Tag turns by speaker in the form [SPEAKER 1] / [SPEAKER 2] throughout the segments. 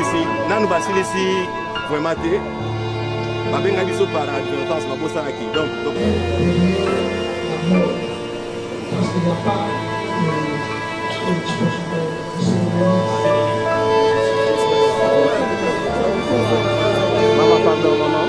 [SPEAKER 1] ici nanu basili si vraiment te babenga biso par advertence babosala ki donc
[SPEAKER 2] parce qu'il n'y a pas
[SPEAKER 1] Maman, pardon, maman.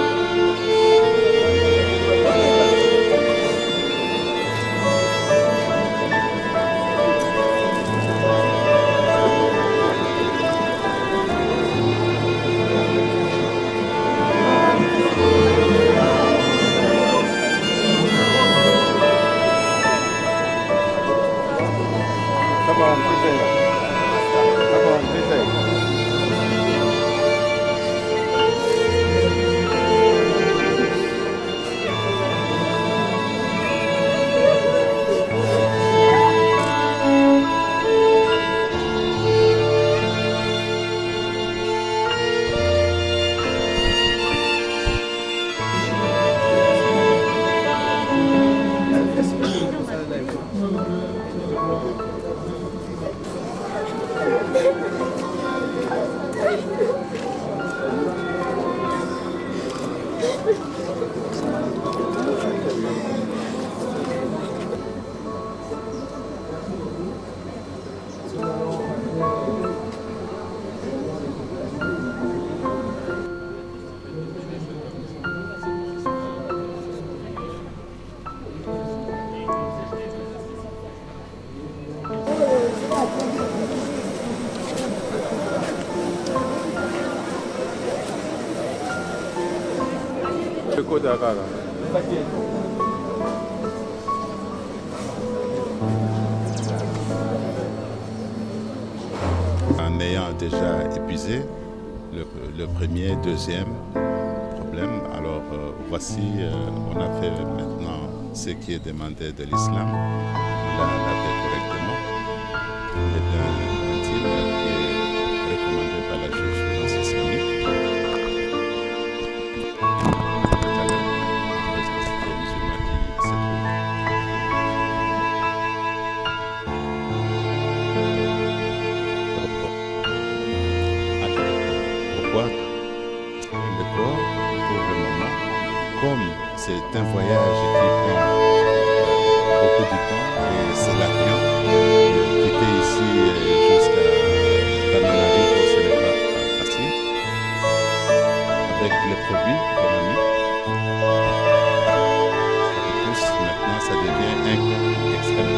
[SPEAKER 3] En ayant déjà épuisé le premier, deuxième problème, alors voici, on a fait maintenant ce qui est demandé de l'islam, on l'a fait correctement, les biens intimes qui est recommandé par la jurisprudence islamique. Comme c'est un voyage qui prend beaucoup de temps et c'est l'avion quitter ici jusqu'à Tananarivo, ce n'est pas facile. Avec les produits qu'on a mis, tous maintenant ça devient un coût extrême.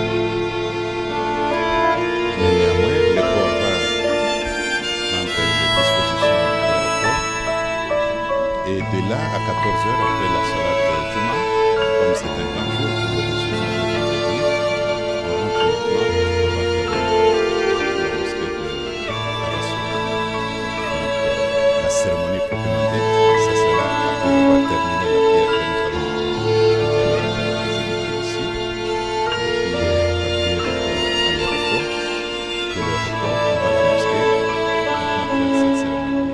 [SPEAKER 3] Mais néanmoins, le corps va prendre les dispositions de l'aéroport. Et de là à 14h après la salade Juma, comme c'est un grand jour pour les musulmans de vendredi, on rentre maintenant, on va faire la mosquée de Rassoul. Donc la cérémonie proprement dite, ça sera après on va terminer la prière que nous allons exécuter ici. Et puis partir à l'aéroport. De l'aéroport, on va à la mosquée, on va faire cette cérémonie.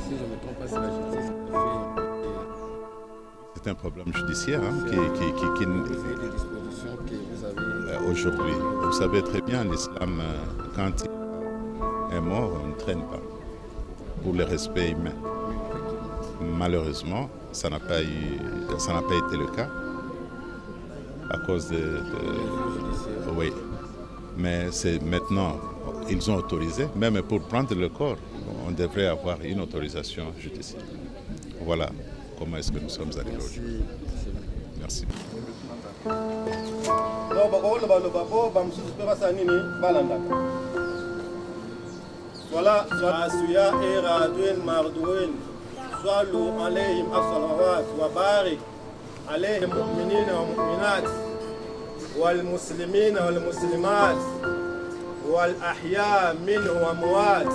[SPEAKER 4] Si je ne me trompe pas, c'est la justice.
[SPEAKER 3] C'est un problème judiciaire qui
[SPEAKER 4] des dispositions que vous avez
[SPEAKER 3] aujourd'hui. Vous savez très bien, l'islam, quand il est mort, on ne traîne pas pour le respect humain. Malheureusement, ça n'a pas été le cas à cause oui. Mais c'est maintenant, ils ont autorisé, même pour prendre le corps, on devrait avoir une autorisation judiciaire. Voilà comment est-ce que nous sommes arrivés aujourd'hui. Merci.
[SPEAKER 1] Voilà, Asuya et Radouin Mardouin, Swalou alayhim as-salawat wa barik alayhim mu'minina wa mu'minat wal muslimina wal muslimat wal ahya minhu wa amwat.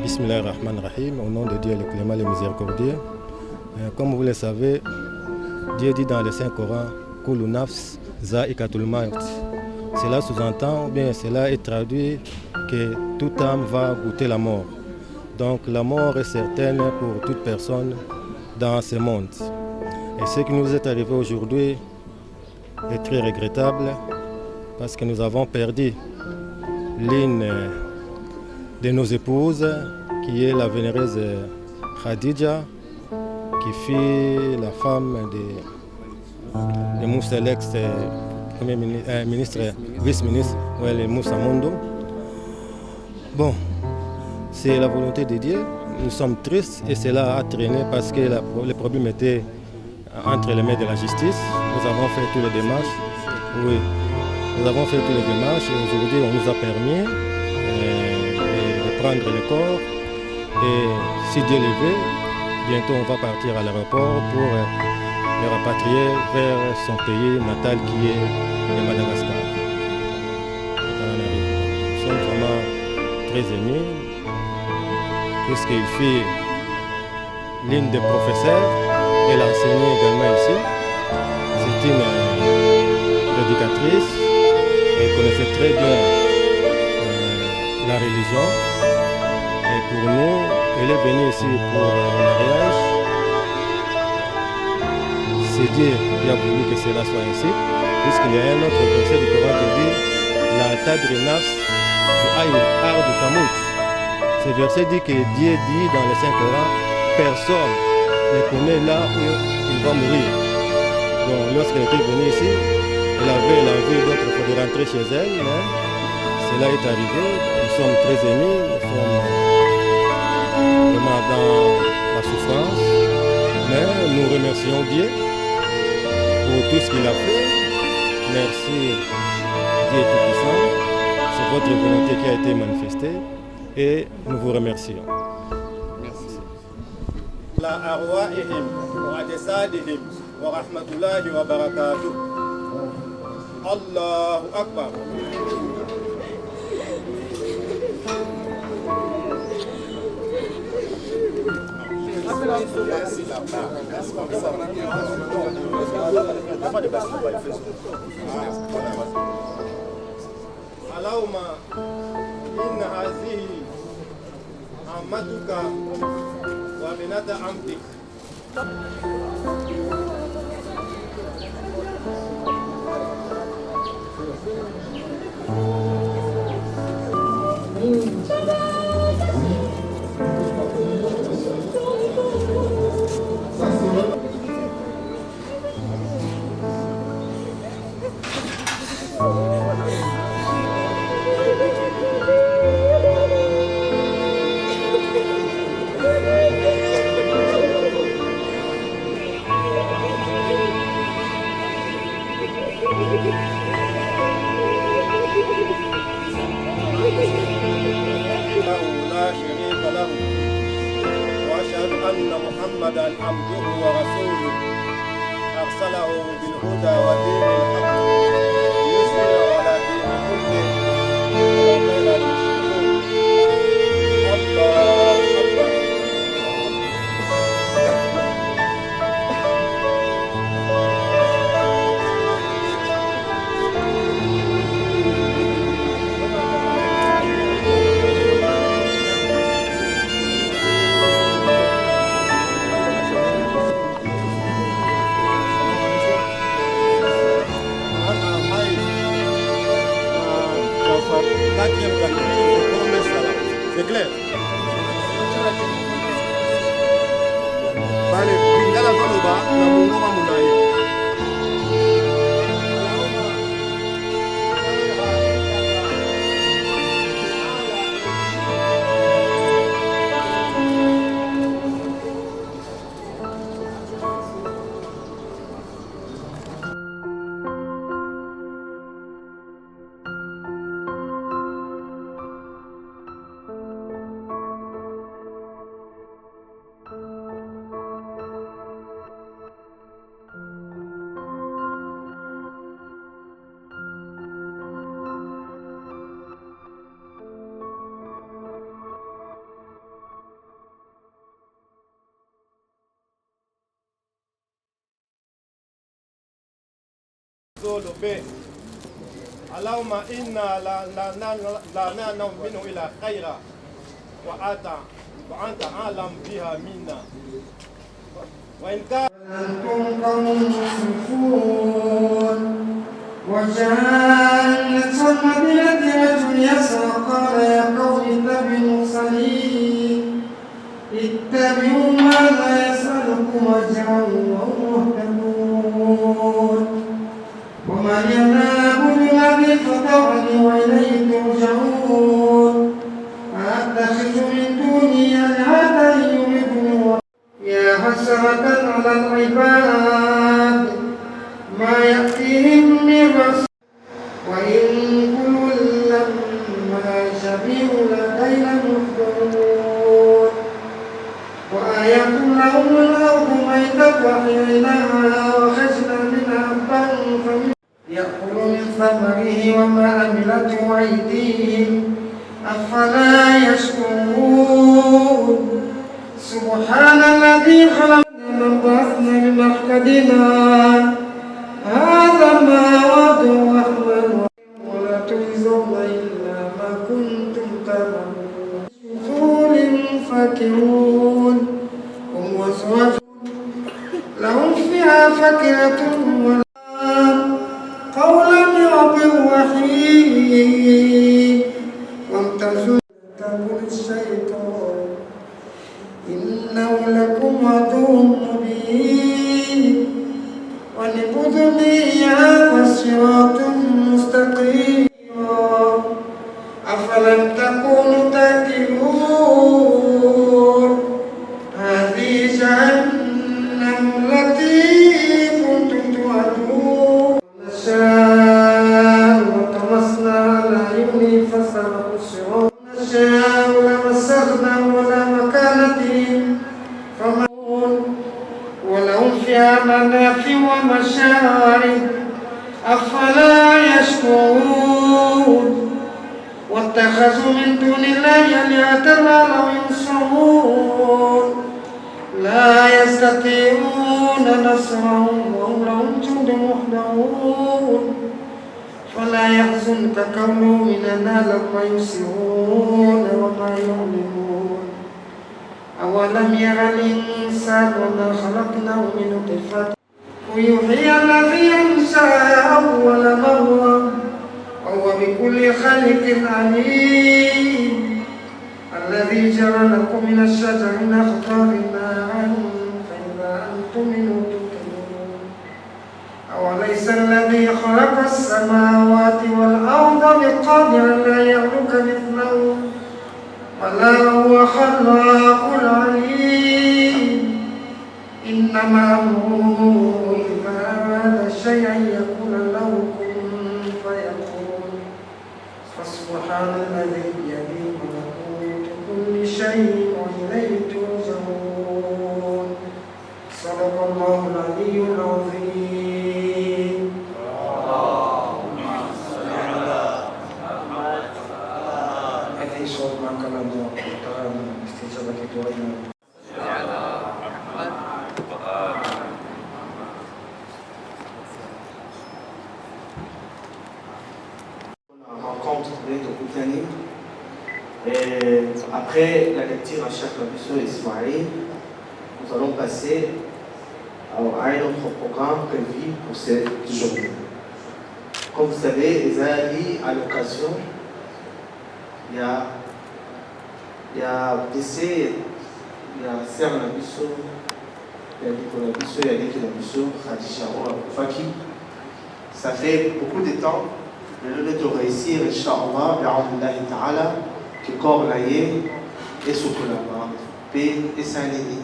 [SPEAKER 5] Bismillahirrahmanirrahim, au nom de Dieu le clément, le miséricordieux. Comme vous le savez, Dieu dit dans le Saint-Coran, Kullu nafs za'ikatul maut. Cela sous-entend, bien cela est traduit que toute âme va goûter la mort. Donc la mort est certaine pour toute personne dans ce monde. Et ce qui nous est arrivé aujourd'hui est très regrettable parce que nous avons perdu l'une de nos épouses, qui est la vénéreuse Khadija, qui fut la femme de Moussa, l'ex-premier ministre, vice-ministre, le Moussa Mondo. Bon, c'est la volonté de Dieu. Nous sommes tristes et cela a traîné parce que le problème était entre les mains de la justice. Nous avons fait toutes les démarches. Oui, nous avons fait toutes les démarches et aujourd'hui on nous a permis de prendre le corps. Et si Dieu le veut, bientôt on va partir à l'aéroport pour le rapatrier vers son pays natal qui est le Madagascar. Nous sommes vraiment très émus puisqu'il fut l'une des professeurs, elle enseignait également ici. C'est une prédicatrice, elle connaissait très bien la religion. Et pour nous, elle est venue ici pour un mariage. C'est Dieu qui a voulu que cela soit ainsi, puisqu'il y a un autre verset du Coran qui dit La tadri nafs ardu tamut. Ce verset dit que Dieu dit dans le Saint-Coran, personne ne connaît là où il va mourir. Donc lorsqu'elle était venue ici, elle avait l'envie d'autres fois de rentrer chez elle, mais cela est arrivé. Nous sommes très émus, nous sommes vraiment dans la souffrance, mais nous remercions Dieu pour tout ce qu'il a fait. Merci Dieu Tout-Puissant, c'est votre volonté qui a été manifestée et nous vous remercions.
[SPEAKER 4] Merci.
[SPEAKER 5] La arwa'ihim wa ajsadihim wa rahmatullahi wa barakatuh. Allahu Akbar. Allahumma inna hazihi ammatuka wa binata amtik. محمدا عبده ورسوله أرسله بالهدى ودين الحق ليظهره على دين كله ولو كره المشركون. الله أكبر. Quatrième catégorie, il faut qu'on mette ça là. C'est clair? Allez, Bingala Valoba, na Mungoma Munaye. solo be Allahumma inna la nu'minu ila khaira wa anta alam biha minna wa in kana
[SPEAKER 6] أنتم قوم مسرفون وجاءت المدينة رجل يسعى قال يا قوم اتبعوا المرسلين اتبعوا ما لا يسألكم أجرا وهم مهتدون ومن يناب بالذي فطرني وإليه ترجعون أأتخذ من دوني آلهة يردني يا حسرة على العباد ما يأتيهم من رسول وإن كل لما جميع لدينا محضرون وآية لهم الأرض ميتة وأحييناها وخرجنا منها حبا يأكل من ثمره وما عملته أيديهم أفلا يشكرون سبحان الذي خلق من بعثنا من مرقدنا هذا ما وعد الرحمن ولا تجزون إلا ما كنتم تعملون شكور فاكهون هم وأزواج لهم فيها فاكهة قولا من رب رحيم وامتازوا تقول الشيطان إنه لكم عدو مبين ونبذني هذا صراط مستقيم أفلم تكونوا تأكلون هذه جهنم التي كنتم توعدون نشاء وطمسنا على عيوني فاستبقوا الصراط نشاء لمسخناهم ولا مكانتهم ولهم فيها منافع ومشارب أفلا يشكرون واتخذوا من دون الله آلهة لعلهم ينصرون لا يستطيعون نصرهم وهم لهم جند محضرون فلا يحزنك قولهم إننا لما يسرون وما يعلنون أولم ير الإنسان وما خلقناه من نطفة ويحيي الذي أنشأ أول مرة وهو بكل خلق عليم الذي جعل لكم من الشجر الأخضر نارا فإذا أنتم منه توقدون أوليس الذي خلق السماوات والأرض بقادر لا يخلق مثله ولا هو خلاق العليم إنما أمره إذا أراد شيئا يقول له كن فيكون فسبحان الذي بيده ملكوت كل شيء وإليه ترجعون صدق الله العلي العظيم.
[SPEAKER 7] Rencontre de Koutani. Après la lecture à chaque Labisso Ismaïl, nous allons passer à un autre programme prévu pour cette journée. Comme vous savez, les amis, à l'occasion, il y a décès, il y a Serre Labisso, il y a Nicolas Labisso, il y a Nicolas Labisso, Khadija Faki. Ça fait beaucoup de temps. Le lieu de réussir, Inch'Allah, bi'Allah ta'ala, que corps laïe et surtout là-bas, paix et sainteté.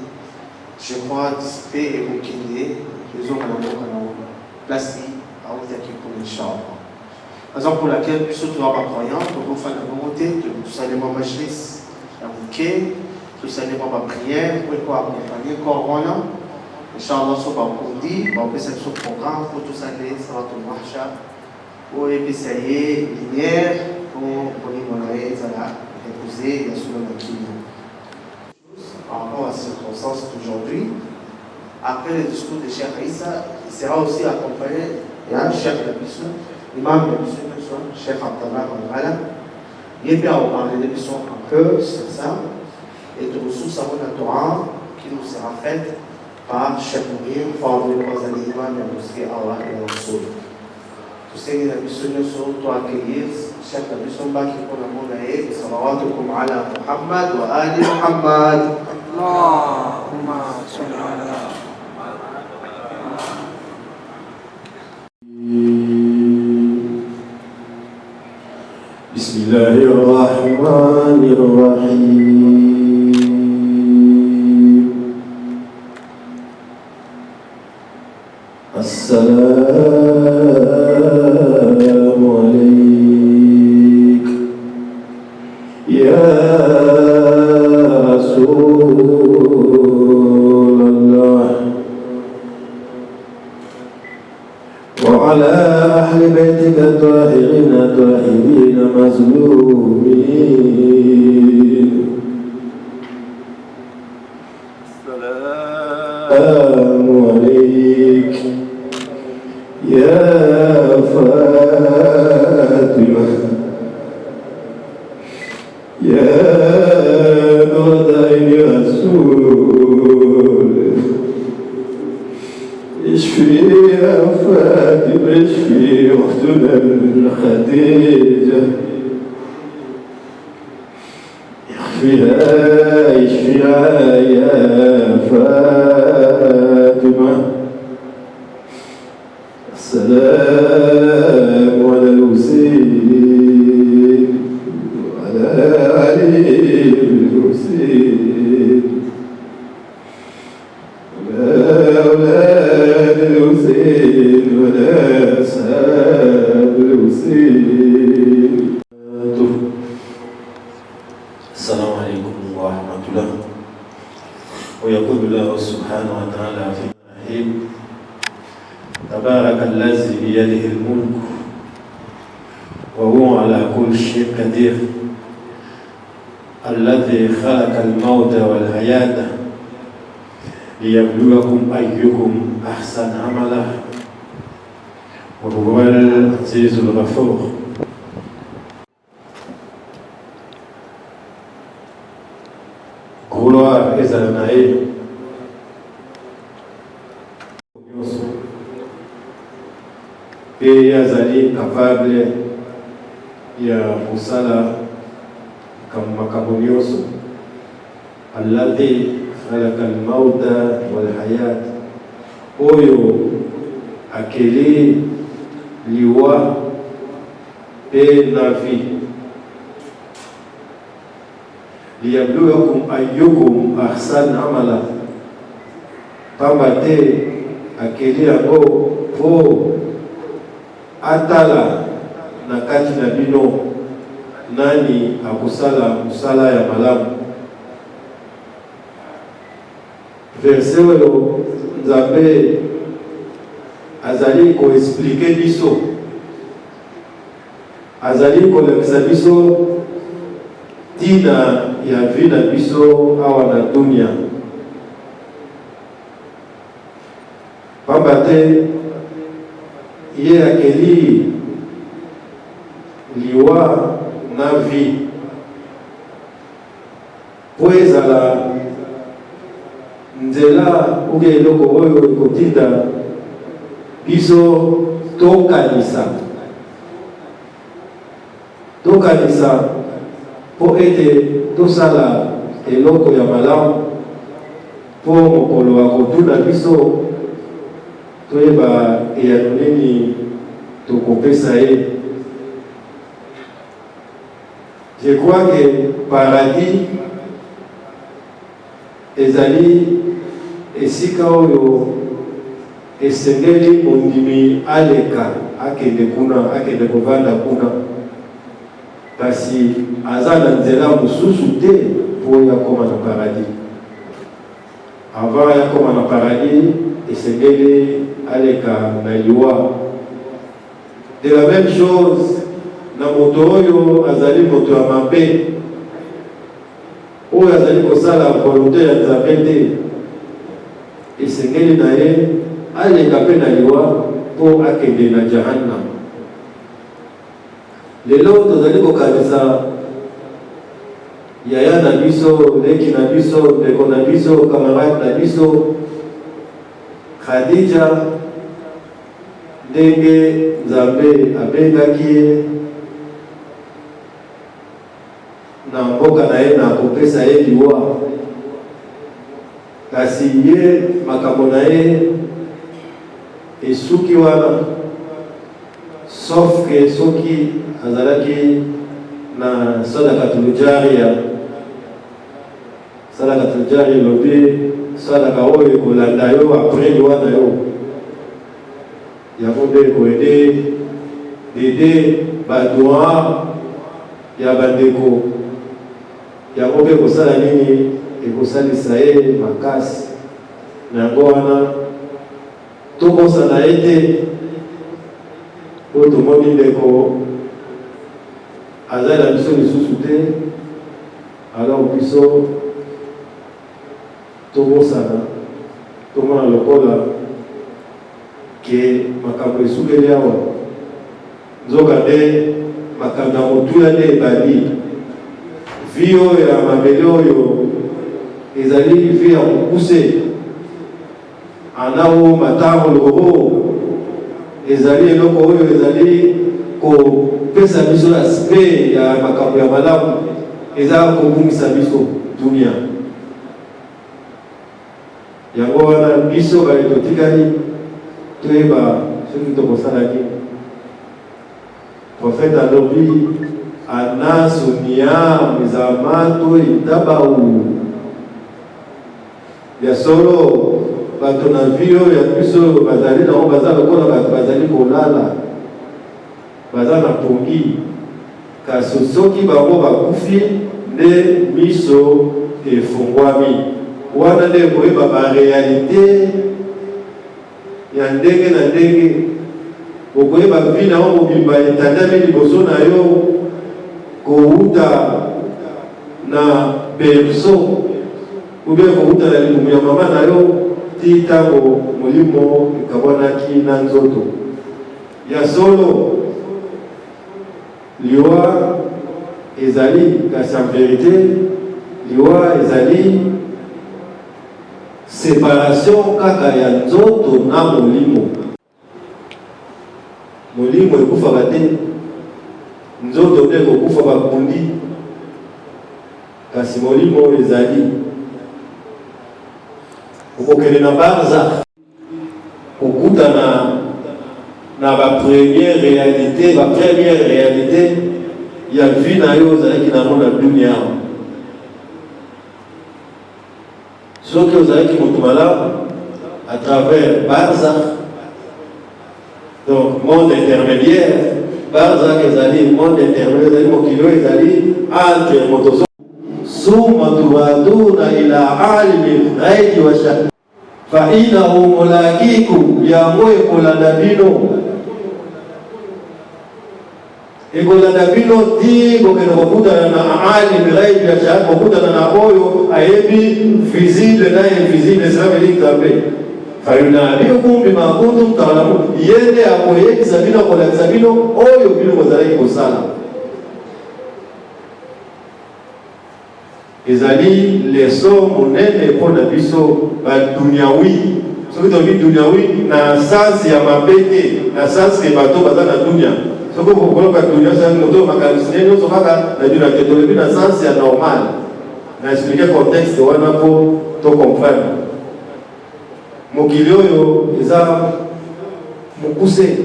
[SPEAKER 7] Je crois paix et bouquet, les hommes à la boca, place à Oudaki pour Inch'Allah. Raison pour laquelle, surtout à ma croyance, pour vous faire la volonté, tout ça, les moments majlis, la bouquet, tout ça, les moments prière, pour accompagner Corona. Inch'Allah, sur le dit, on peut faire ce programme pour tout ça, les Salatul Mahsha. Pour essayer lumière pour les Zala épouser la Soulanakina. Par rapport à ces circonstances d'aujourd'hui, après le discours de Cheikh Aïssa, il sera aussi accompagné ya Cheikh Nabiso, Imam Nabiso, Cheikh Abdallah Malala. Il est bien à parler de Nabiso un peu sur ça. Et de ressources à la Torah qui nous sera faite par Cheikh Mourir, Fardou Bazali Imam et Mosquée Allah et Rasoul. Tout ce qui est Nabiso, toi accueillir, Cheikh Nabiso, qui pour la monnaie, et salawatukum ala Muhammad wa ali Muhammad. Allahumma salli ala
[SPEAKER 8] بسم الله الرحمن الرحيم السلام عليك يا رسول الله وعلى أهل بيتك الطاهرين الطاهرين مظلومين السلام عليك يا فاطمة يا نور رسول اشفي يا فاطمة اشفي أختنا خديجة اشفيها يا فاطمة السلام على الحسين وعلى علي الحسين ولا أولاد الحسين ولا أصحاب الحسين. السلام عليكم ورحمة الله. ويقول الله سبحانه وتعالى في الرحيم تبارك الذي بيده الملك وهو على كل شيء قدير الذي خلق الموت والحياة ليبلوكم أيكم أحسن عملا وهو العزيز الغفور. Gloire ezala na ye nyonso mpe azali capable ya kosala makambo nyonso. Alladhi khalaqa al-mauta wal hayat, oyo akeli liwa mpe na vie liyabluwakum ayyukum ahsan amala, pamba te akeli yango po atala na kati na bino nani akusala musala ya malamu. Verset oyo Nzambe azali ko expliquer biso, azali ko lekisa biso tina ya vie na biso awa na dunia. Pamba te ye akeli liwa na vie po ezala nzela uke eloko oyo ekotinda biso tokanisa po ete tosala eloko ya malamu po mokolo akotuna biso toyeba eyano nini tokopesa ye. Je crois que paradis ezali esika oyo esengeli mondimi aleka akende kuna, akende kovanda kuna, kasi aza na nzela mosusu te po ya koma na paradis. Avant ya koma na paradis esengeli aleka na liwa. De la même chose na moto oyo azali moto ya mabe, oyo azali kosala volonté ya Nzambe te, esengeli na ye aleka pe na liwa pour akende na jahannam. Lelo tozali kokanisa yaya na biso, leki na biso, ndeko na biso, kamarade na biso Khadija ndenge Nzambe abengaki ye na mboka na ye na kopesa ye liwa, kasi ye makambo na ye esuki wana, sauf que soki azalaki na sadakatul jariya. Sadakatul jariya lobi sadaka oyo ekolanda yo apres liwa na yo, yango nde ekoede dede badoa ya bandeko, yango mpe kosala nini ekosalisa ye makasi. Na yango wana tokosala ye te po tomoni ndeko azali na biso lisusu te, alors biso tokosala tomona lokola ke makambo esukeli awa, nzoka nde makambo ya motuya nde ebandi. Vi oyo ya mabele oyo ezali vi ya mokuse, anawo matango loro ezali eloko oyo ezali kopesa biso aspect ya makambo ya malamu, eza kobungisa biso dunia. Yango wana biso bali totikali toyeba soki tokosala nini. Prophète alobi anasu niyam zamato itabau, ya solo bato na vio ya biso bazali na o bazali kola bato bazali kolala, bazali na pongi, kasi soki bango bakufi nde miso efungwami. Wana nde koyeba barealité ya ndenge na ndenge, okoyeba vi na o mobimba etandami liboso na yo kouta na berceau ube kouta na libumu ya mama na yo ti ntango molimo ekabwanaki na nzoto. Ya solo liwa ezali, kasi en vérité liwa ezali séparation kaka ya nzoto na molimo. Molimo ekufaka te, nzoto nde kokufa bakundi, kasi molimo ezali. Okokende na barza kokutana na première réalité ya vie na yo ozalaki nango na dunia. Soki ozalaki moto malamu à travers barza, donc monde intermédiaire, barza ezali monde intermédiaire, ezali mokilo ezali entre moto summa turaduna ila alimi ghaidi wa shahada fa innahu mulaqikum, yango ekolanda bino, ekolanda bino ti kokende kokutana na alimi ghaidi wa shahada, kokutana na oyo ayebi visible na invisible. Cela veut dire Nzambe fayunabiukum bima kuntum ta'lamun, yende akoyekisa bino, akolakisa bino oyo bino bozalaki kosala. Ezali leso monene mpona biso baduniawi. Soki tobi duniawi na sansi ya mabete, na sansi ke bato baza na dunia. Soki okoloka dunia sa moto makanisine nyonso kaka na dunia te, tolobi na sansi ya normal. Na expliquer contexte wana po to comprendre. Mokili oyo eza mokuse,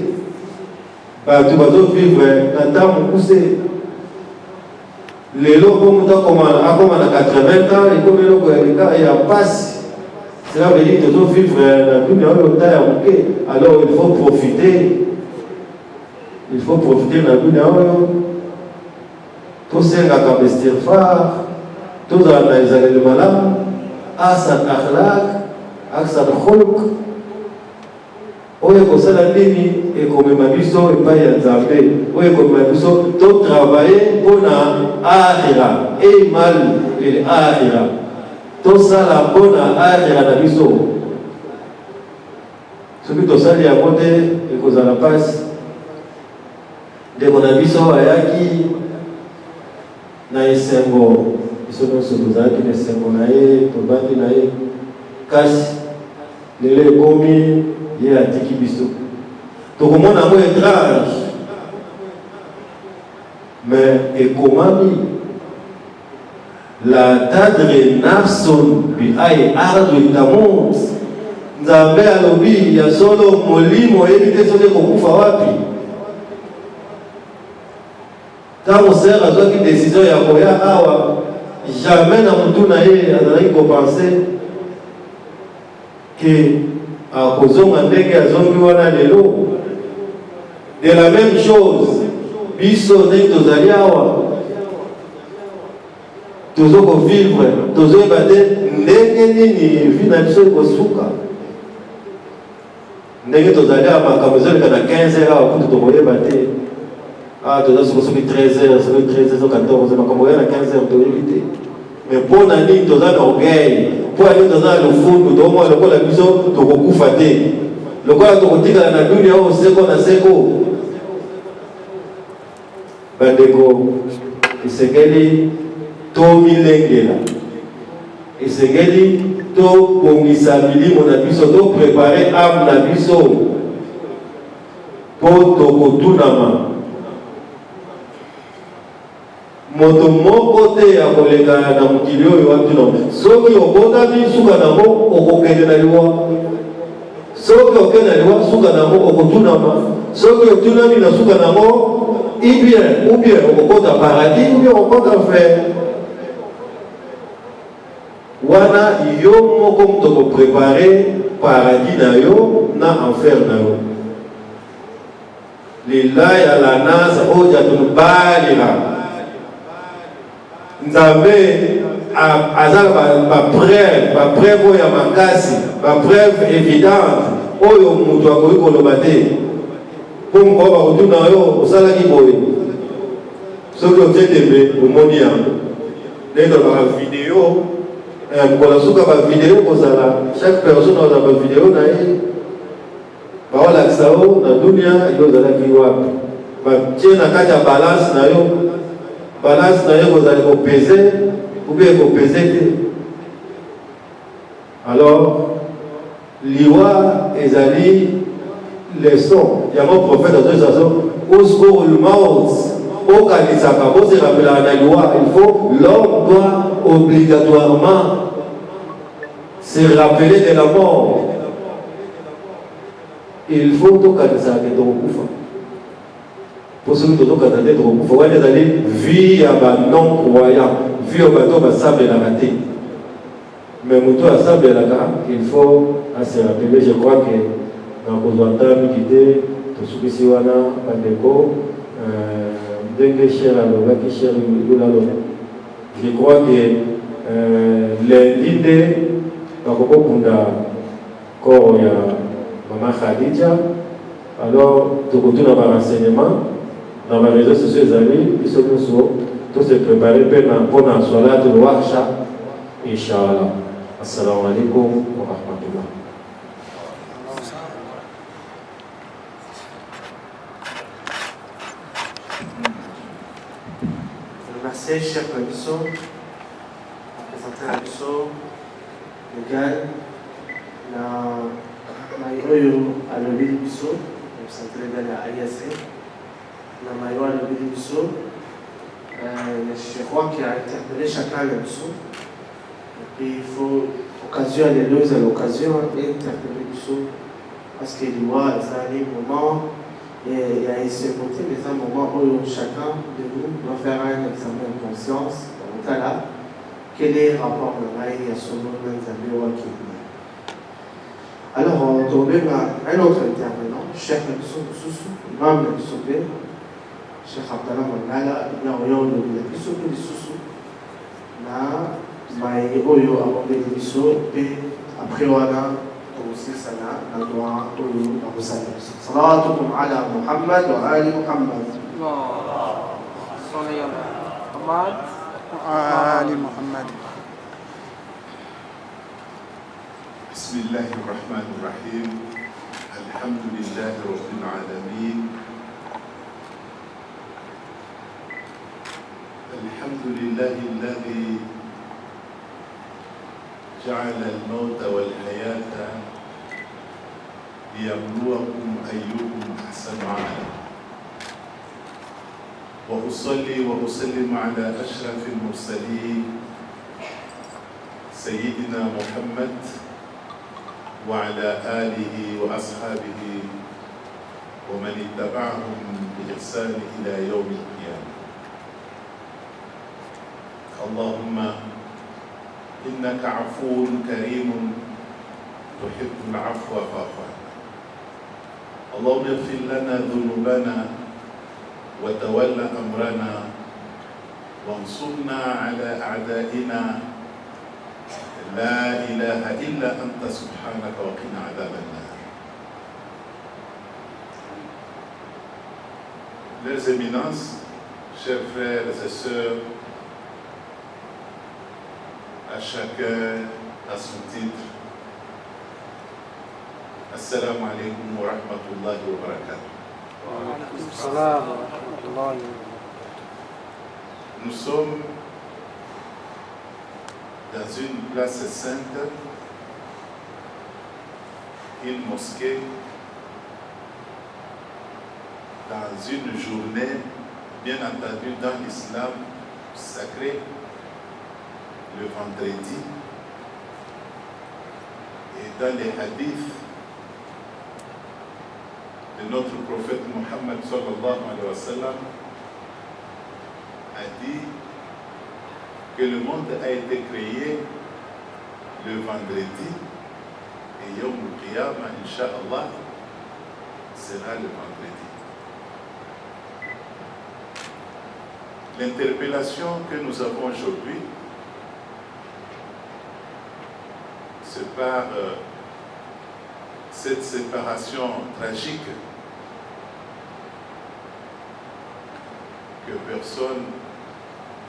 [SPEAKER 8] bato bazovivre na ntango mokuse. Lelo po muta akoma na 80 ans ekomi eloko ya pasi. Cela veut dire tozovivre na dunia oyo ta ya moke. Alors il faut profiter na dunia oyo, tosengaka bestirfar, tozala na ezaleli malamu, asan akhlaq, aksan khulq, oyo ekosala nini ekomema biso epai ya Nzambe, oyo ekomema biso totravaye mpona akhira, eimal el akhira, tosala mpona akhira na biso. Ce qui tosali à côté et cause à la passe de mon avis sur ayaki na esengo biso nyonso tozalaki na esengo na ye tobandi na ye kasi lelo ekomi ye atiki biso tokomona yango étrange mais ekomami la tadre nafson bi ay ardu tamut nzambe alobi ya solo molimo oyebi te soki ekokufa wapi ntango ser azwaki décision ya koya awa jamais na mutu na ye azalaki kopense ke akozonga ndenge azongi wana lelo. De la même chose biso ndenge tozali awa tozokovivre tozoyeba te ndenge nini vi na biso ekosuka ndenge tozali awa makambo ezoleka na 15 heures awa kutu tokoyeba te toza soki 13 heures soki 13 heures 14 makambo ya na 15 heures toyebi te mais mpo na nini toza na orgueil mpo na nini toza na lofundu tomona lokola biso tokokufa te lokola tokotikala na dunia oyo seko na seko. Bandeko esengeli tomilengela esengeli tobongisa milimo na biso toprepare ame na biso mpo tokotunama moto moko te ya koleka na mokili oyo watunama soki obotami suka nango okokende na liwa soki okende na liwa suka nango okotunama soki otunami na suka nango ou bien okokota paradis ou bien okokota enfer wana yo moko moto koprepare paradis na yo na enfer na yo lillahi ala nas hujjatun baligha nzambe azala bapreuve oyo ya makasi bapreuve évidente oyo moto akoki koloba te mpo moko bakotuna yo osalaki boye soki otie tembe omoni yango ndenge tolobaka video mokolo suka bavideo kozala chaque personne aza bavideo na ye baolakisa yo na dunia yo ozalaki wapi batie na kati ya balance na yo kozali kopeze oubien kopeze te. Alors liwa ezali leçon yango prophète azosaso uskuru lmaut okanisaka bozerapelaka na liwa il faut l'homme doit obligatoirement se rappeler de la mort. Il faut tokanisaka ke tokokufa mpo soki tozokana te tokokufa wana ezali vie ya banon croyant vie oyo bato basambelaka te mais moto asambelaka il faut ase rappeler. Je crois que nakozwa nta miki te tosukisi wana bandeko ndenge cher alobaki cher yolaloba. Je crois que lundi nde bakokokunda corps ya mama Khadija. Alors tokotuna barenseignement na baréseau sociaux ezali biso nyonso tose prépare mpe mpona solat lwarsha inchallah. Assalamu alaikum wa rahmatullah.
[SPEAKER 7] Merci, cher Babiso, représentant la Biso, le gars, la Maïoyo à l'Obéli Biso, représentant le gars à l'AIAC, la Maïoyo à l'Obéli Biso, je crois qu'il a interpellé chacun le Biso, et puis il faut occasion les deux à l'occasion d'interpeller Biso, parce qu'il y a des moments. Et à ce côté, mais un moment où chacun de nous doit faire un examen de conscience dans le cas là. Quel est le rapport de l'AI à son nom d'Anzambewa qui est? Alors, on tombe à un autre intervenant, Cheikh Nabissou Soussou, imam Nabissou Bé, Cheikh Abdallah Mangala, il y a un de Nabissou Bé Soussou, na Maï Oyo avant de Nabissou Bé, après Wana. صلواتكم على محمد وآل محمد.
[SPEAKER 9] صل على محمد وآل محمد.
[SPEAKER 3] بسم الله الرحمن الرحيم. الحمد لله رب العالمين الحمد لله الذي جعل الموت والحياة ليبلوكم أيكم أحسن عملا وأصلي وأسلم على أشرف المرسلين سيدنا محمد وعلى آله وأصحابه ومن اتبعهم بإحسان إلى يوم القيامة. اللهم إنك عفو كريم تحب العفو فاعف عنا. اللهم اغفر لنا ذنوبنا وتولى أمرنا وانصرنا على أعدائنا لا إله إلا أنت سبحانك وقنا عذاب النار. Leurs éminences, chers frères et sœurs, à chacun à son titre, Assalamu alaikum wa rahmatullahi wa barakatuh. Nous sommes dans une place sainte, une mosquée, dans une journée, bien entendu dans l'islam sacré, le vendredi, et dans les hadiths de notre prophète Muhammad sallallahu alayhi wa sallam a dit que le monde a été créé le vendredi et Yawm al-Qiyamah, Inch'Allah, sera le vendredi. L'interpellation que nous avons aujourd'hui, c'est par cette séparation tragique que personne,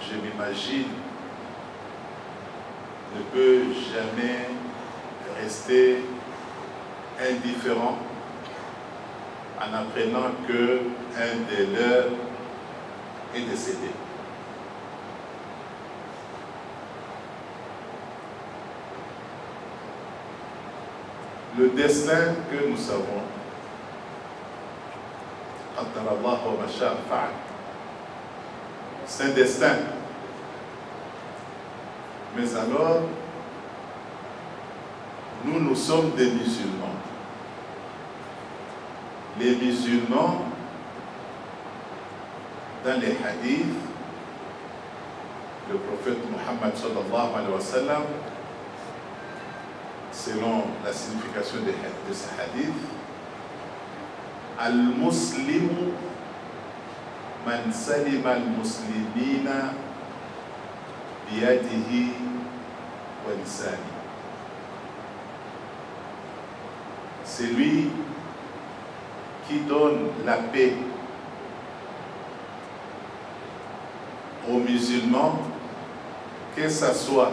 [SPEAKER 3] je m'imagine, ne peut jamais rester indifférent en apprenant qu'un des leurs est décédé. Le destin que nous savons, c'est un destin. Mais alors, nous sommes des musulmans. Les musulmans, dans les hadiths, le prophète Muhammad sallallahu alayhi wa sallam, selon la signification de ce hadith, Al-Muslimu man salima al-muslimina biyadihi wa lisani. C'est lui qui donne la paix aux musulmans, que ce soit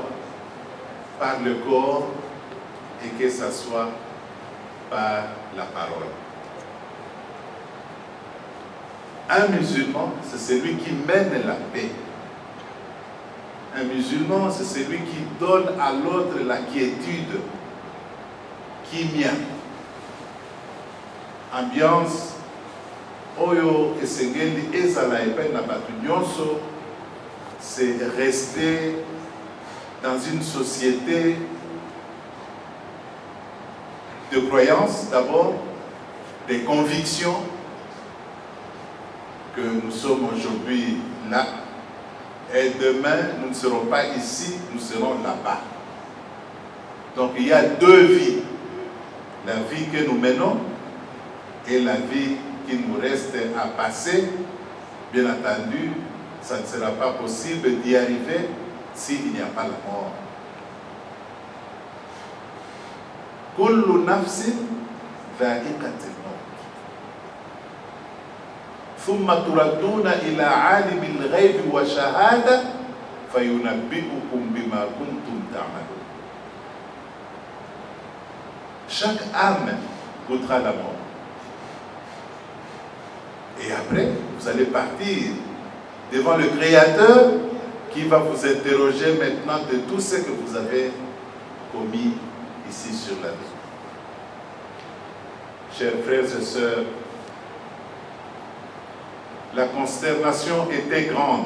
[SPEAKER 3] par le corps et que ce soit par la parole. Un musulman, c'est celui qui mène la paix. Un musulman, c'est celui qui donne à l'autre la quiétude. Kimia. Ambiance. Oyo esengeli ezala epai na batu nyonso, c'est rester dans une société de croyances d'abord, des convictions que nous sommes aujourd'hui là et demain nous ne serons pas ici, nous serons là-bas. Donc il y a deux vies, la vie que nous menons et la vie qui nous reste à passer. Bien entendu, ça ne sera pas possible d'y arriver s'il n'y a pas la mort. Kullu nafsin dha'iqatul maut. Thumma turadduna ila 'alimil ghaibi wa shahada fayunabbi'ukum bima kuntum ta'malun. Chaque âme goûtera la mort. Et après, vous allez partir devant le Créateur qui va vous interroger maintenant de tout ce que vous avez commis ici sur la vie. Chers frères et sœurs, la consternation était grande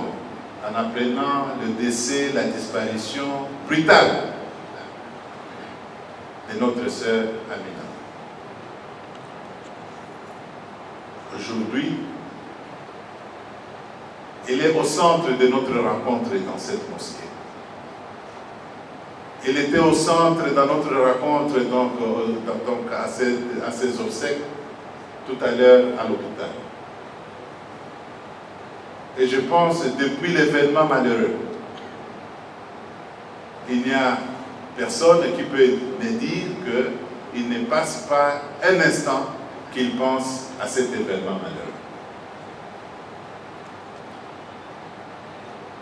[SPEAKER 3] en apprenant le décès, la disparition brutale de notre sœur Amina. Aujourd'hui, elle est au centre de notre rencontre dans cette mosquée. Elle était au centre dans notre rencontre à ses obsèques tout à l'heure à l'hôpital. Et je pense, depuis l'événement malheureux, il n'y a personne qui peut me dire qu'il ne passe pas un instant qu'il pense à cet événement malheureux.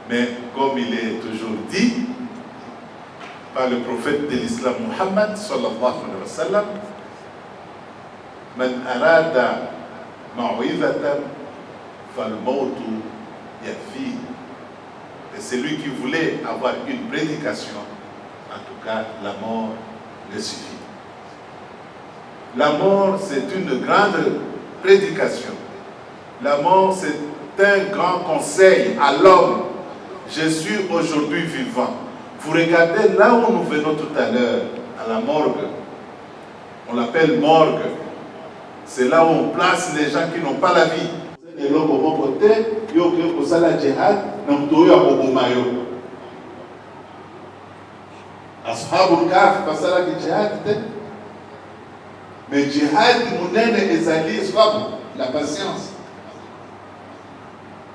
[SPEAKER 3] Mais comme il est toujours dit par le prophète de l'islam Muhammad sallallahu alayhi wa sallam, Man arada ma'widatan fal mawtu yakfi. Et celui qui voulait avoir une prédication, en tout cas, la mort le suffit. La mort, c'est une grande prédication. La mort, c'est un grand conseil à l'homme. Je suis aujourd'hui vivant. Vous regardez là où nous venons tout à l'heure, à la morgue. On l'appelle morgue. C'est là où on place les gens qui n'ont pas la vie. Ashabul Kahf basala ki jihad te. Mais jihad munene ezali la patience.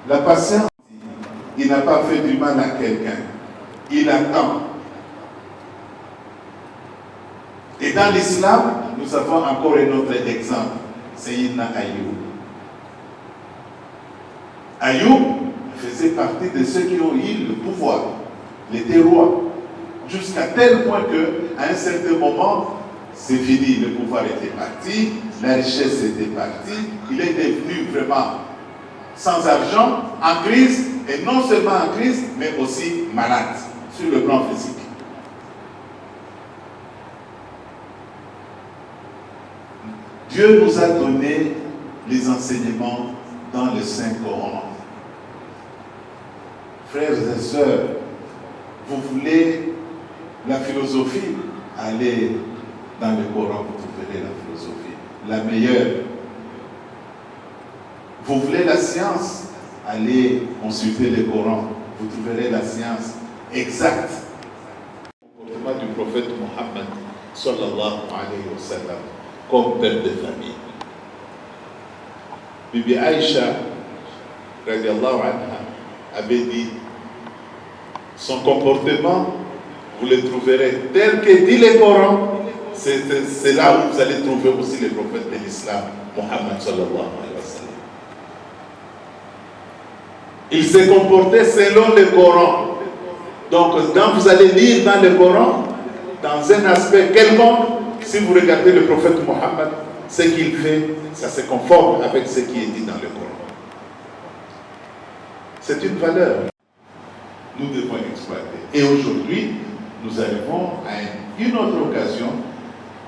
[SPEAKER 3] La patience, il n'a pas fait du mal à quelqu'un. Il attend. Et dans l'islam, nous avons encore un autre exemple. Sayyidina Ayoub. Ayoub faisait partie de ceux qui ont eu le pouvoir. Il était roi. Jusqu'à tel point qu'à un certain moment, c'est fini, le pouvoir était parti, la richesse était partie, il est devenu vraiment sans argent, en crise, et non seulement en crise, mais aussi malade, sur le plan physique. Dieu nous a donné les enseignements dans le Saint-Coran. Frères et sœurs, vous voulez la philosophie, allez dans le Coran, vous trouverez la philosophie, la meilleure. Vous voulez la science, allez consulter le Coran, vous trouverez la science exacte. Le comportement du prophète Mohammed, sallallahu alayhi wa sallam, comme père de famille. Bibi Aïcha, radiallahu anha, avait dit, son comportement, vous le trouverez tel que dit le Coran. C'est là où vous allez trouver aussi les prophètes de l'islam, Mohammed sallallahu alayhi wa sallam. Il s'est comporté selon le Coran. Donc, quand vous allez lire dans le Coran, dans un aspect quelconque, si vous regardez le prophète Mohammed, ce qu'il fait, ça se conforme avec ce qui est dit dans le Coran. C'est une valeur. Nous devons exploiter. Et aujourd'hui, nous arrivons à une autre occasion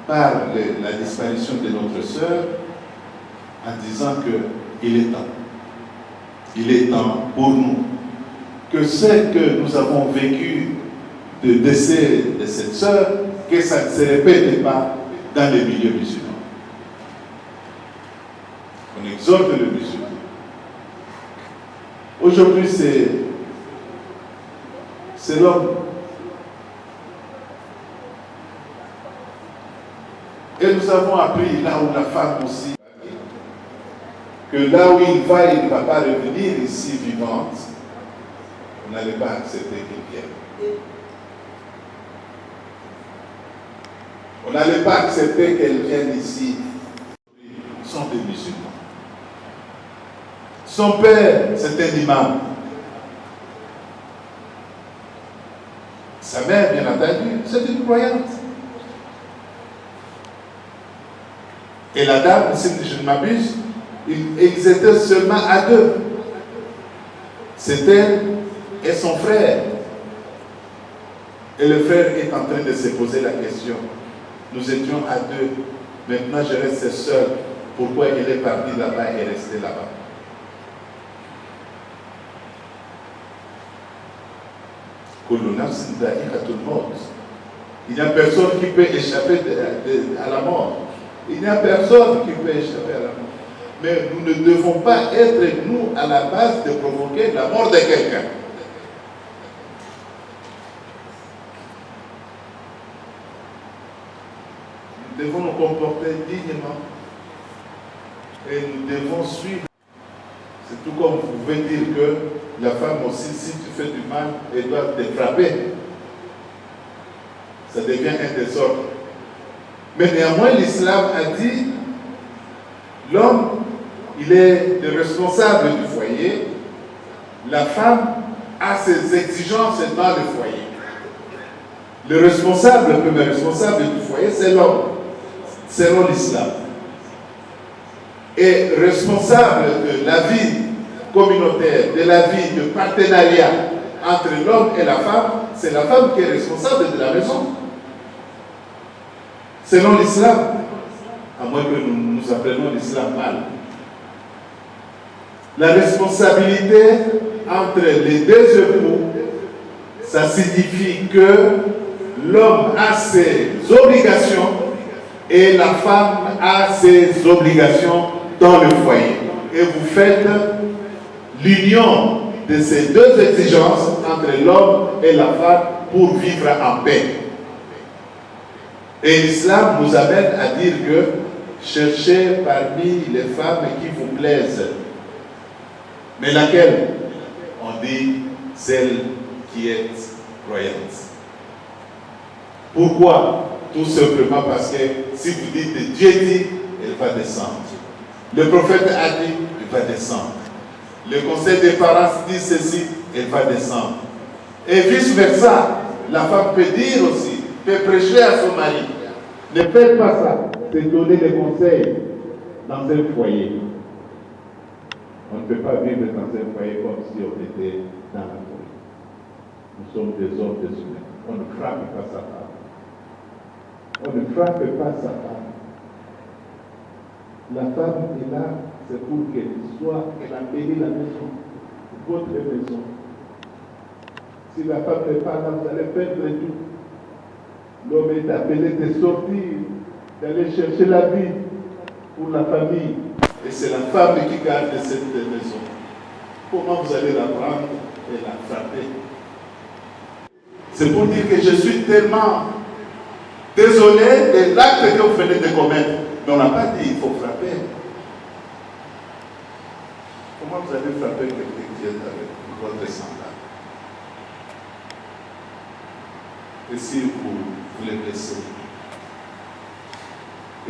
[SPEAKER 3] par la disparition de notre sœur en disant qu'il est temps. Il est temps pour nous que ce que nous avons vécu de décès de cette sœur, que ça ne se répète pas dans les milieux musulmans. On exhorte le musulman. Aujourd'hui, c'est l'homme. Et nous avons appris là où la femme aussi, que là où il ne va pas revenir ici vivante, on n'allait pas accepter qu'il vienne. On n'allait pas accepter qu'elle vienne ici. Ils sont des musulmans. Son père, c'est un imam. Sa mère, bien entendu, c'est une croyante. Et la dame, si je ne m'abuse, ils étaient seulement à deux. C'est elle et son frère. Et le frère est en train de se poser la question. Nous étions à deux. Maintenant, je reste seul. Pourquoi elle est partie là-bas et restée là-bas? Il n'y a personne qui peut échapper à la mort. Il n'y a personne qui peut échapper à la mort. Mais nous ne devons pas être, nous, à la base de provoquer la mort de quelqu'un. Nous devons nous comporter dignement. Et nous devons suivre. C'est tout comme vous pouvez dire que la femme aussi, si tu fais du mal, elle doit te frapper. Ça devient un désordre. Mais néanmoins, l'islam a dit, l'homme, il est le responsable du foyer. La femme a ses exigences dans le foyer. Le premier responsable du foyer, c'est l'homme, selon l'islam. Et responsable de la vie communautaire, de la vie de partenariat entre l'homme et la femme, c'est la femme qui est responsable de la maison. Selon l'islam, à moins que nous apprenons l'islam mal. La responsabilité entre les deux époux, ça signifie que l'homme a ses obligations et la femme a ses obligations dans le foyer. Et vous faites l'union de ces deux exigences entre l'homme et la femme pour vivre en paix. Et l'islam nous amène à dire que cherchez parmi les femmes qui vous plaisent. Mais laquelle? On dit celle qui est croyante. Pourquoi? Tout simplement parce que si vous dites Dieu dit, elle va descendre. Le prophète a dit, elle va descendre. Le conseil des parents dit ceci, elle va descendre. Et vice versa, la femme peut dire aussi, peut prêcher à son mari. Ne faites pas ça, c'est donner des conseils dans un foyer. On ne peut pas vivre dans un foyer comme si on était dans la forêt. Nous sommes des hommes, des humains. On ne frappe pas sa femme. On ne frappe pas sa femme. La femme est là, c'est pour qu'elle soit, qu'elle embellit la maison, votre maison. Si la femme n'est pas là, vous allez perdre tout. L'homme est appelé de sortir, d'aller chercher la vie pour la famille. Et c'est la femme qui garde cette maison. Comment vous allez la prendre et la frapper? C'est pour dire que je suis tellement désolé de l'acte que vous venez de commettre. Mais on n'a pas dit qu'il faut frapper. Comment vous allez frapper quelqu'un qui est avec votre semblable? Et si vous les blessez?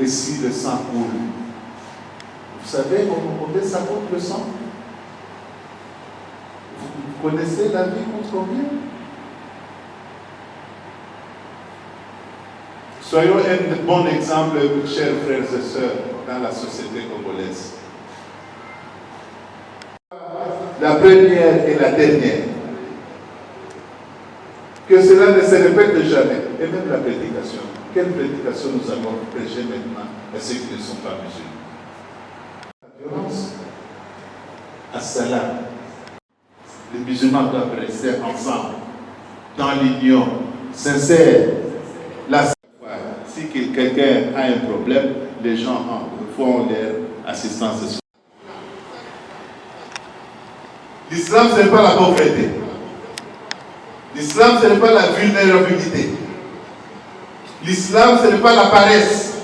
[SPEAKER 3] Et si le sang coule? Vous savez combien ça coûte le sang? Vous connaissez la vie coûte combien? Soyons un bon exemple, chers frères et sœurs, dans la société congolaise. La première et la dernière. Que cela ne se répète jamais. Et même la prédication. Quelle prédication nous allons prêcher maintenant à ceux qui ne sont pas musulmans? La violence. As-salam. Les musulmans doivent rester ensemble, dans l'union sincère. Si quelqu'un a un problème, les gens font leur assistance. L'islam, ce n'est pas la pauvreté. L'islam, ce n'est pas la vulnérabilité. L'islam, ce n'est pas la paresse.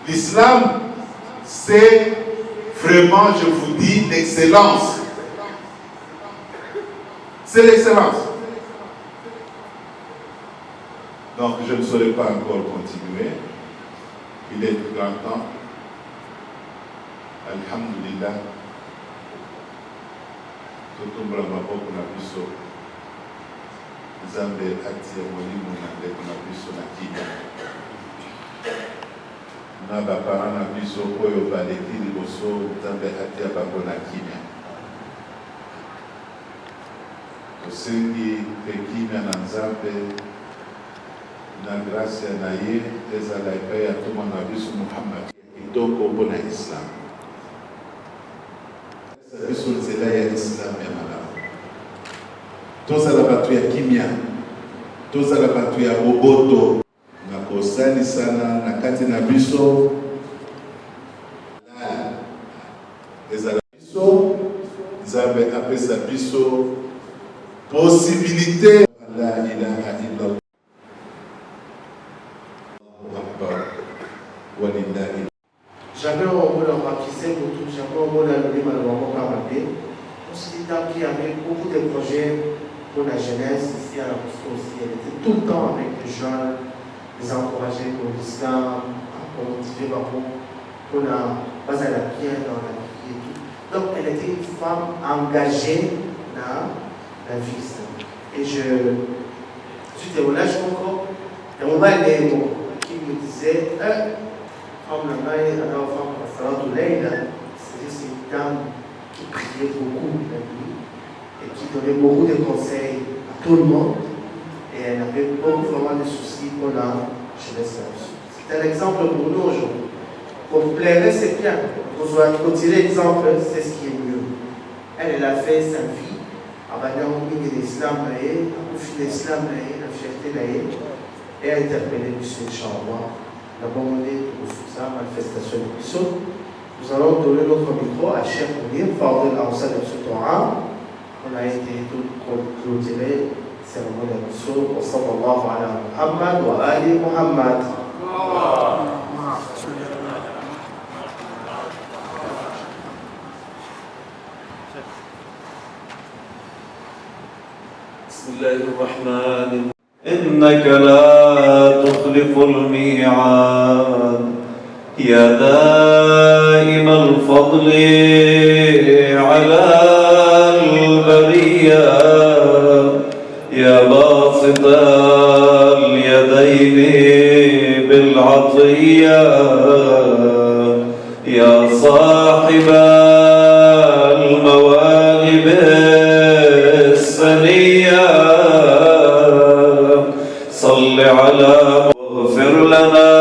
[SPEAKER 3] L'islam, c'est vraiment, je vous dis, l'excellence. C'est l'excellence. Donc, je ne saurais pas encore continuer. Il est grand temps. Alhamdulillah. Totumbra maboko na biso. Zambe atie mwalimu na ndeko na biso na kida. na bapara na biso oyo baleki liboso nzambe atia bango na kimia. Tosengi mpe kimia na nzambe na grâce na ye ezala epai ya toma na biso Muhammad kitoko mpona Islam. Biso nzela ya Islam ya malamu. Tozala bato ya kimia, tozala bato ya boboto na kosalisana na kati na biso ezala biso nzambe apesa biso possibilité la ilaha illallah walillahi.
[SPEAKER 7] Jamais on voulait baptiser pour tout, jamais on voulait allumer malheureusement par la paix. On s'est dit tant qu'il y avait beaucoup de projets pour la jeunesse ici à la Moscou aussi. Elle était tout le temps avec les jeunes, les encourager pour l'islam, pour motiver pour la base à la pierre dans la vie et tout. Donc elle était une femme engagée dans la vie islamique. Et je suis témoignage encore. Et on va aller qui me disait, femme la femme c'est une dame qui priait beaucoup la nuit et qui donnait beaucoup de conseils à tout le monde. Et elle avait beaucoup vraiment de soucis pour la jeunesse là-dessus. C'est un exemple pour nous aujourd'hui. Pour vous plaire, c'est bien. Pour tirer l'exemple, c'est ce qui est mieux. Elle a fait sa vie. Abandon l'islam, la l'islam, la fierté, et a interpellé M. Inch'Allah. La bonne année pour sa manifestation de Bissot. Nous allons donner notre micro à Cheikh Mounir, Fardel Aoussa de Torah. On a été tout clôturé, cérémonie de Bissot, wa sallallahu ala Muhammad wa ali Muhammad.
[SPEAKER 10] بسم الله الرحمن الرحيم إنك لا تخلف الميعاد يا دائم الفضل على البرية يا باسط اليدين بالعطية يا صاحب المواهب السنية صل على واغفر لنا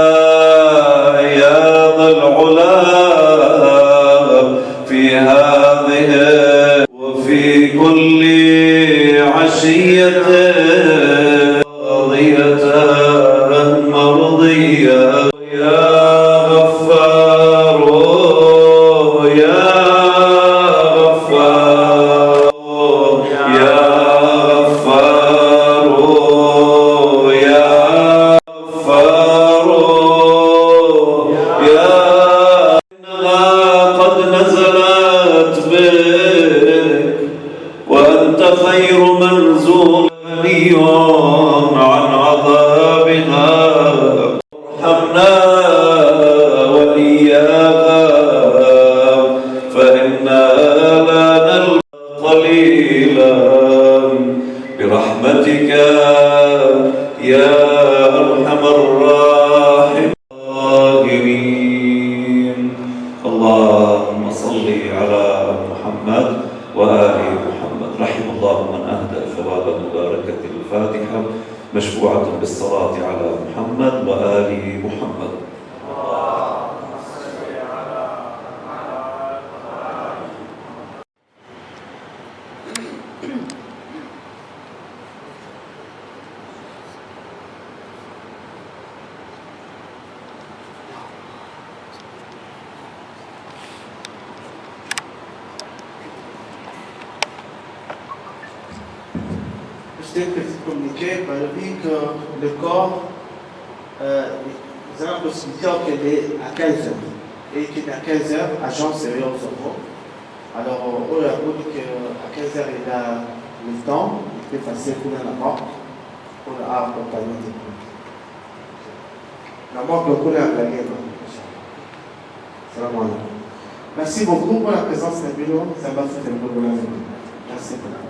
[SPEAKER 10] يا ذا العلا في هذه وفي كل عشية راضية مرضية يا غفار يا غفار يا غفار خير منزول غني عن عذابنا ارحمنا وإياها فإنا لا نلقى قليلا برحمتك يا أرحم الراحمين. اللهم صل على محمد وآل محمد. رحم الله من أهدى ثواب مباركة الفاتحة مشفوعة بالصلاة على محمد وآل محمد.
[SPEAKER 7] Juste un petit communiqué, vu que le corps, nous avons la possibilité d'aller à 15h. Et qu'il est à 15h, agent sérieux au cerveau. Alors, on a dit qu'à 15h, il a le temps, il peut passer pour la mort, pour accompagner des coups. La mort, le coup, est à gagner. Salam alaikum. Merci beaucoup pour la présence de Bilo. Ça va faire un peu de la vie. Merci beaucoup.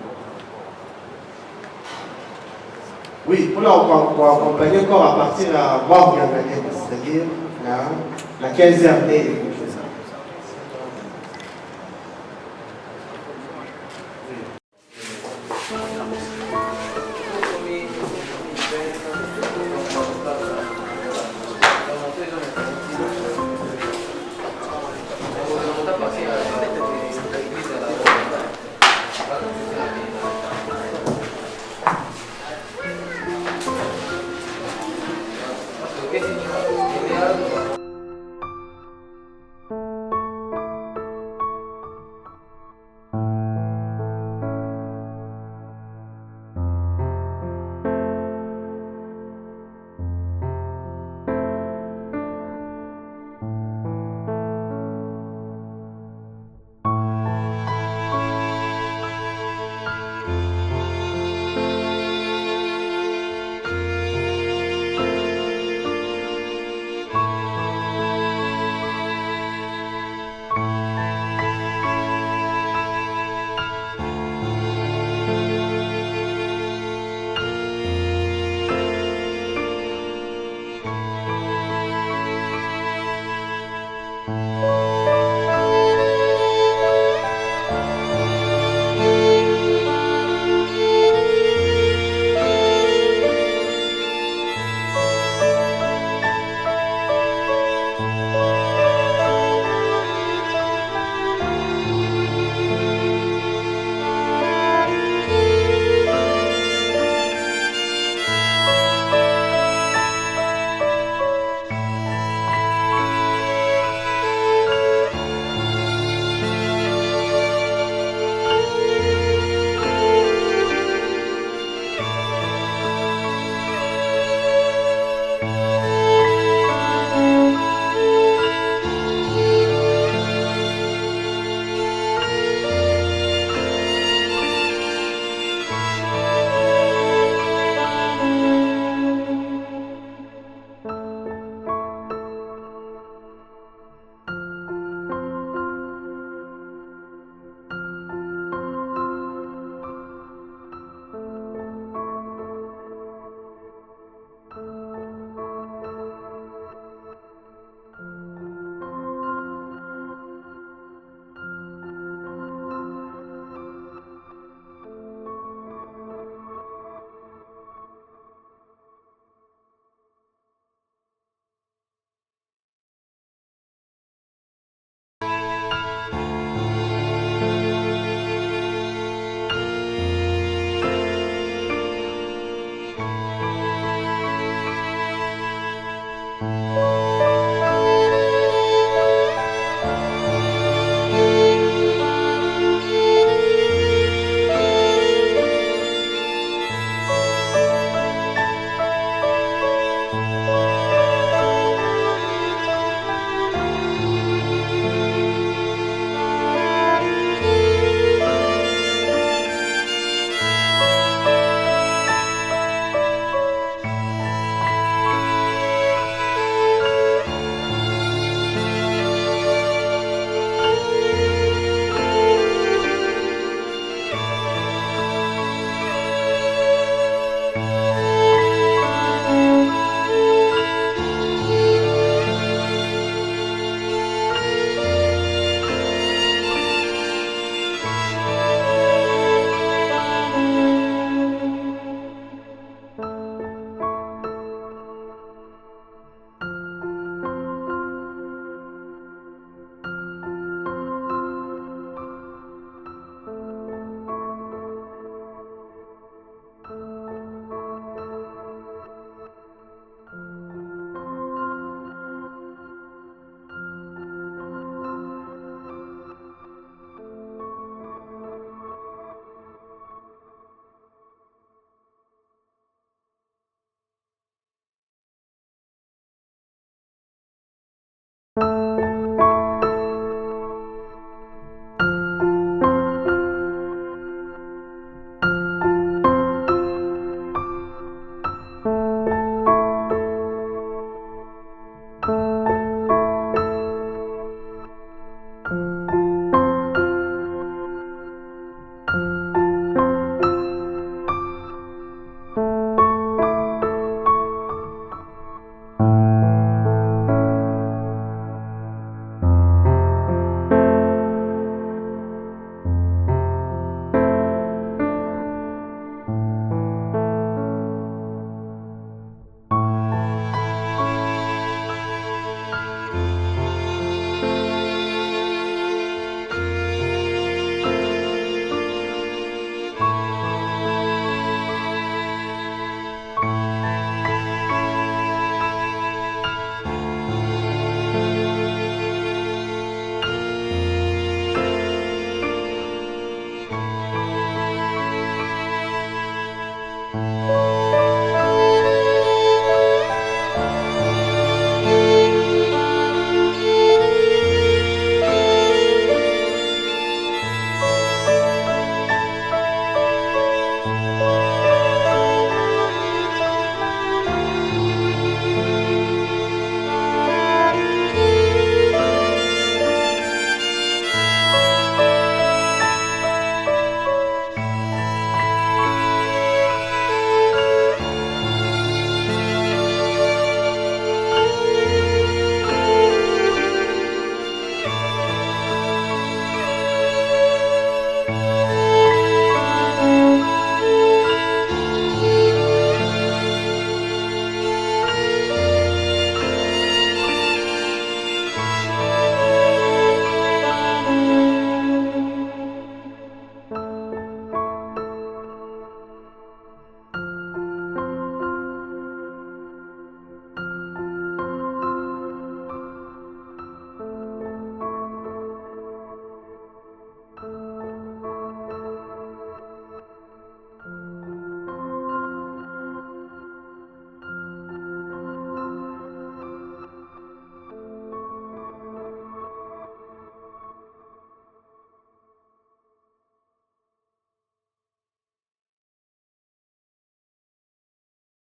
[SPEAKER 7] Oui, pour accompagner encore à partir à voir bien gagner, c'est-à-dire la 15h et